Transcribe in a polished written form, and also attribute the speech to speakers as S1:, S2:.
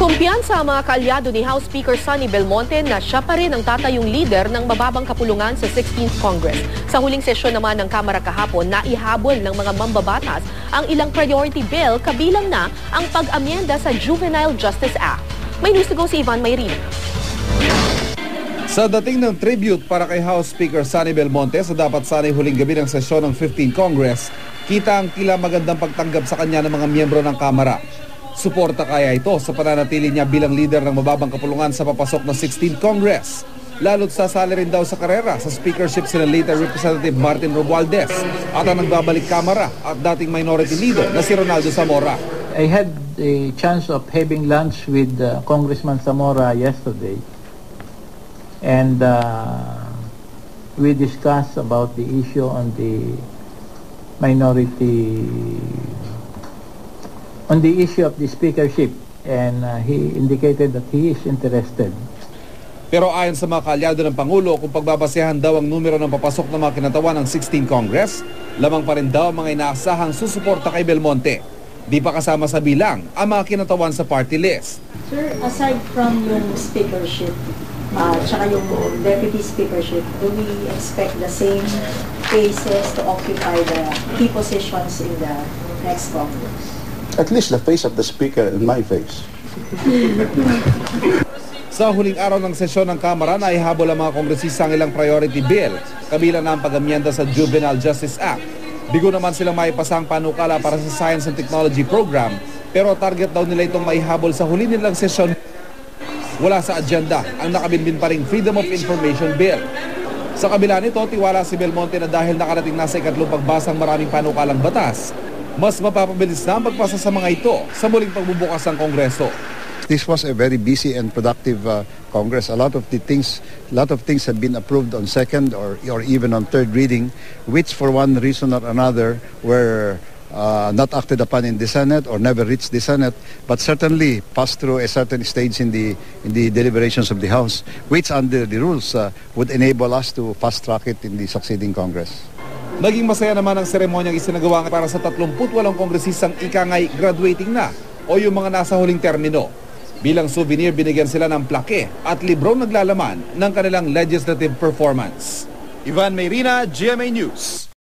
S1: Kumpiyansa ang mga kaalyado ni House Speaker Sonny Belmonte na siya pa rin ang tatayong leader ng mababang kapulungan sa 16th Congress. Sa huling sesyon naman ng Kamara kahapon, naihabol ng mga mambabatas ang ilang priority bill, kabilang na ang pag-amyenda sa Juvenile Justice Act. May news to go si Ivan Mayrina.
S2: Sa dating ng tribute para kay House Speaker Sonny Belmonte sa dapat sana'y huling gabi ng sesyon ng 15th Congress, kita ang tila magandang pagtanggap sa kanya ng mga miyembro ng Kamara. Suporta kaya ito sa pananatili niya bilang leader ng mababang kapulungan sa papasok na 16th Congress. Lalo't sasali rin daw sa karera sa speakership sina later Representative Martin Romualdez at ang nagbabalik Kamara at dating minority leader na si Ronaldo Zamora.
S3: I had a chance of having lunch with Congressman Zamora yesterday, and we discussed about the issue on the issue of the speakership, and he indicated that he is interested.
S2: Pero ayon sa mga kaalyado ng Pangulo, kung pagbabasehan daw ang numero ng papasok ng mga kinatawan ng 16th Congress, lamang pa rin daw ang mga inaasahang susuporta kay Belmonte. Di pa kasama sa bilang ang mga kinatawan sa party list.
S4: Sir, aside from yung speakership, tsaka yung deputy speakership, do we expect the same cases to occupy the key positions in the next Congress?
S5: At least the face of the speaker and my face.
S2: Sa huling araw ng sesyon ng Kamara, naihabol ang mga kongresista ang ilang priority bill, kabilang na ang pag-amyenda sa Juvenile Justice Act. Bigo naman silang maipasa ang panukala para sa Science and Technology Program, pero target daw nila itong maihabol sa huli nilang sesyon. Wala sa agenda ang nakabinbin pa ring Freedom of Information Bill. Sa kabila nito, tiwala si Belmonte na dahil nakarating na sa ikatlong pagbasa ang maraming panukalang batas, mas mapapabilis na ang pagpasa sa mga ito sa muling pagbubukas ng Kongreso.
S6: This was a very busy and productive Congress. A lot of things have been approved on second or even on third reading, which for one reason or another were not acted upon in the Senate or never reached the Senate, but certainly passed through a certain stage in the deliberations of the House, which under the rules would enable us to fast track it in the succeeding Congress.
S2: Naging masaya naman ang seremonyang isinagawa para sa 38 kongresistang ikangay graduating na o yung mga nasa huling termino. Bilang souvenir, binigyan sila ng plaque at librong naglalaman ng kanilang legislative performance. Ivan Mayrina, GMA News.